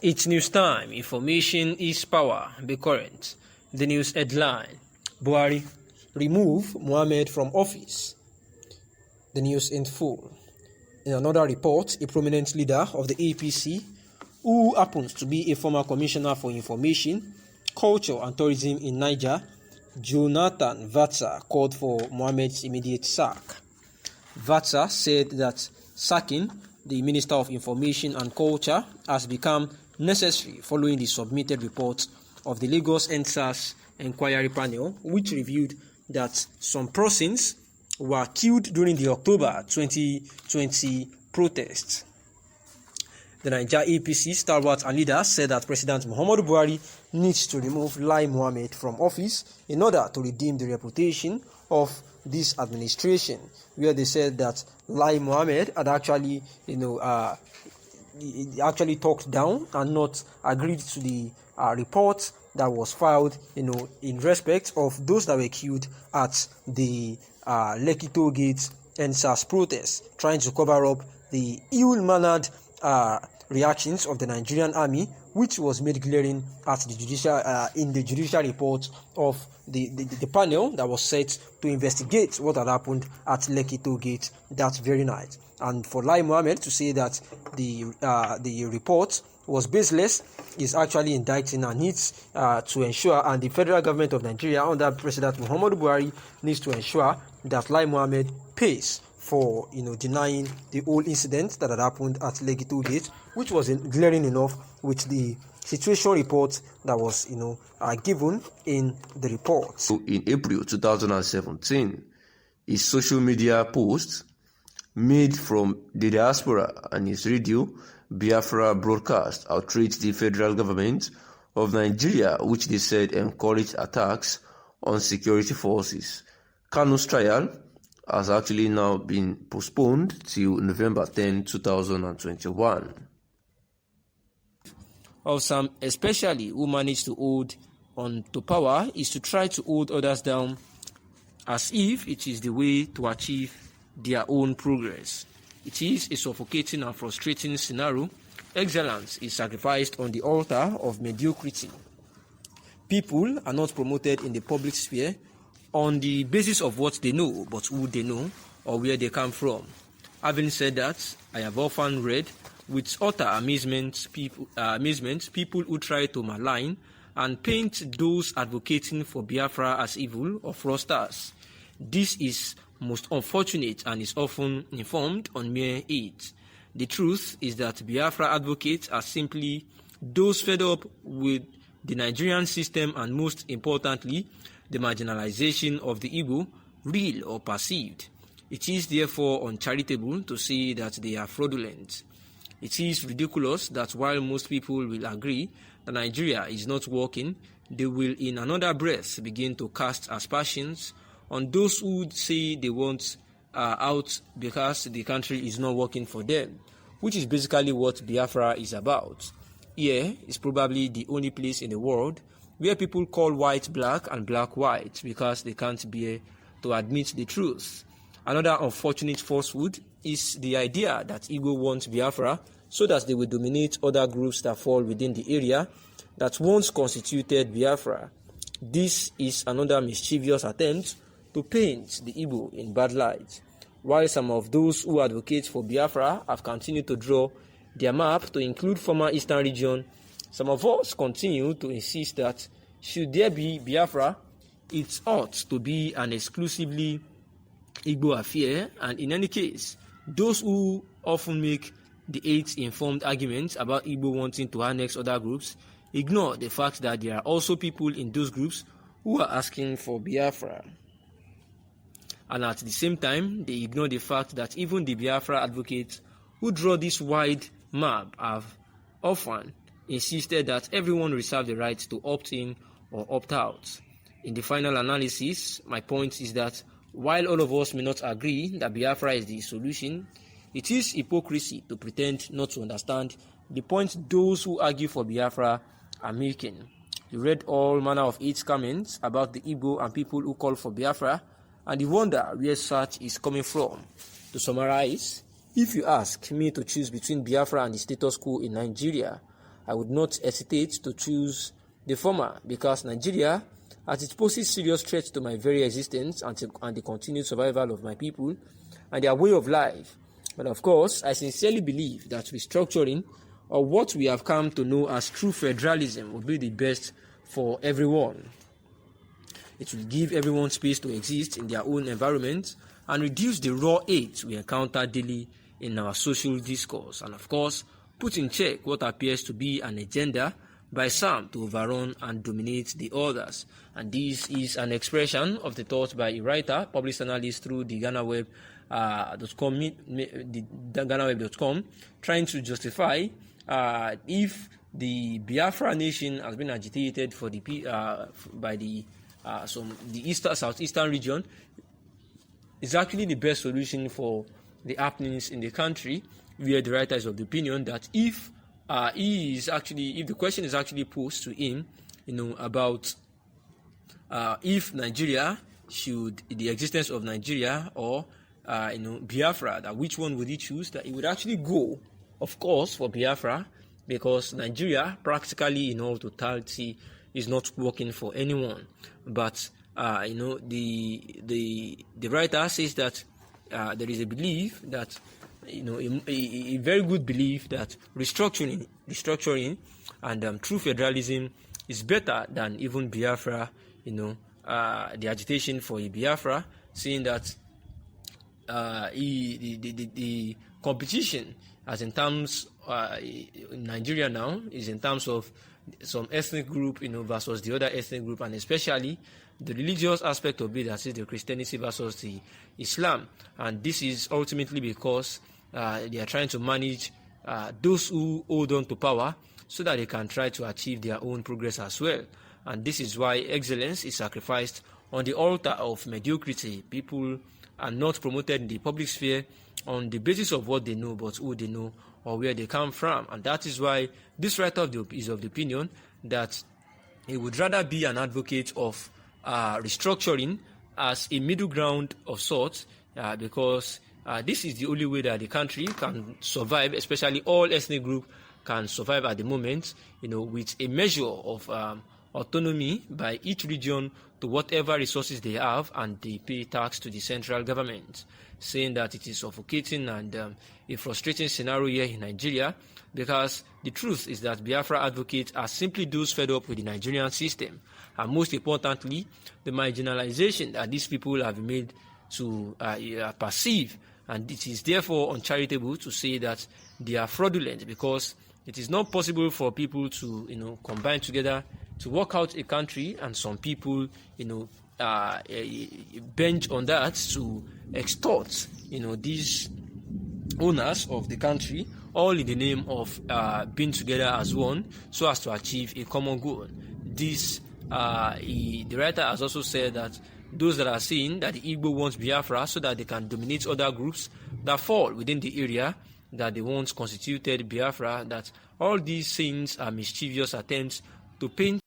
It's news time. Information is power. Be current. The news headline: Buhari remove Mohammed from office. The news in full. In another report, a prominent leader of the APC, who happens to be a former commissioner for information, culture and tourism in Niger, Jonathan Vatsa, called for Mohammed's immediate sack. Vatsa said that sacking the Minister of Information and Culture has become necessary following the submitted report of the Lagos NSAS Inquiry Panel, which revealed that some persons were killed during the October 2020 protests. The Niger APC stalwart and leader said that President Muhammadu Buhari needs to remove Lai Mohammed from office in order to redeem the reputation of this administration, where they said that Lai Mohammed had actually, actually talked down and not agreed to the report that was filed, in respect of those that were killed at the Lekki Toll Gate NSAS protests, trying to cover up the ill-mannered reactions of the Nigerian army, which was made glaring at the judicial report of the panel that was set to investigate what had happened at Lekki Toll Gate that very night. And for Lai Mohammed to say that the report was baseless is actually indicting and needs to ensure, and the federal government of Nigeria under President Muhammadu Buhari needs to ensure that Lai Mohammed pays for denying the whole incident that had happened at Lekki Toll Gate, which was glaring enough with the situation report that was given in the report. So in April 2017, his social media post made from the diaspora and his radio Biafra broadcast outraged the federal government of Nigeria, which they said encouraged attacks on security forces. Kanu's trial has actually now been postponed till November 10, 2021. Of some, especially who manage to hold on to power, is to try to hold others down as if it is the way to achieve their own progress. It is a suffocating and frustrating scenario. Excellence is sacrificed on the altar of mediocrity. People are not promoted in the public sphere on the basis of what they know, but who they know or where they come from. Having said that, I have often read with utter amazement people who try to malign and paint those advocating for Biafra as evil or fraudsters. This is most unfortunate and is often informed on mere hate. The truth is that Biafra advocates are simply those fed up with the Nigerian system and, most importantly, the marginalization of the Igbo, real or perceived. It is therefore uncharitable to say that they are fraudulent. It is ridiculous that while most people will agree that Nigeria is not working, they will in another breath begin to cast aspersions on those who say they want out because the country is not working for them, which is basically what Biafra is about. Here is probably the only place in the world where people call white black and black white because they can't bear to admit the truth. Another unfortunate falsehood is the idea that Igbo wants Biafra so that they will dominate other groups that fall within the area that once constituted Biafra. This is another mischievous attempt to paint the Igbo in bad light. While some of those who advocate for Biafra have continued to draw their map to include former Eastern region, some of us continue to insist that should there be Biafra, it ought to be an exclusively Igbo affair, and in any case, those who often make the hate-informed arguments about Igbo wanting to annex other groups ignore the fact that there are also people in those groups who are asking for Biafra. And at the same time, they ignore the fact that even the Biafra advocates who draw this wide map have often insisted that everyone reserves the right to opt in or opt out. In the final analysis, my point is that while all of us may not agree that Biafra is the solution, it is hypocrisy to pretend not to understand the point those who argue for Biafra are making. You read all manner of hate comments about the Igbo and people who call for Biafra, and you wonder where such is coming from. To summarize, if you ask me to choose between Biafra and the status quo in Nigeria, I would not hesitate to choose the former, because Nigeria, as it poses serious threats to my very existence and the continued survival of my people and their way of life. But of course, I sincerely believe that restructuring, or what we have come to know as true federalism, would be the best for everyone. It will give everyone space to exist in their own environment and reduce the raw hate we encounter daily in our social discourse, and of course, put in check what appears to be an agenda by some to overrun and dominate the others. And this is an expression of the thought by a writer, published analyst through the GhanaWeb.com, trying to justify if the Biafra nation has been agitated for by the southeastern region, is actually the best solution for the happenings in the country, where the writer is of the opinion that if the question is actually posed to him, about if Nigeria the existence of Nigeria or Biafra, that which one would he choose, that he would actually go, of course, for Biafra, because Nigeria, practically in all totality, is not working for anyone. But the writer says that there is a belief that a very good belief that restructuring and true federalism is better than even Biafra. The agitation for a Biafra, saying that the competition, as in terms in Nigeria now, is in terms of some ethnic group, versus the other ethnic group, and especially the religious aspect of it, that is the Christianity versus the Islam. And this is ultimately because they are trying to manage those who hold on to power, so that they can try to achieve their own progress as well. And this is why excellence is sacrificed on the altar of mediocrity. People are not promoted in the public sphere on the basis of what they know, but who they know or where they come from. And that is why this writer is of the opinion that he would rather be an advocate of restructuring as a middle ground of sorts, because this is the only way that the country can survive, especially all ethnic groups can survive at the moment, with a measure of autonomy by each region to whatever resources they have, and they pay tax to the central government, saying that it is suffocating and a frustrating scenario here in Nigeria, because the truth is that Biafra advocates are simply those fed up with the Nigerian system, and most importantly, the marginalization that these people have been made to perceive. And it is therefore uncharitable to say that they are fraudulent, because it is not possible for people to combine together to work out a country, and some people bench on that to extort these owners of the country, all in the name of being together as one, so as to achieve a common goal. The writer has also said that those that are saying that the Igbo wants Biafra so that they can dominate other groups that fall within the area that they once constituted Biafra, that all these things are mischievous attempts to paint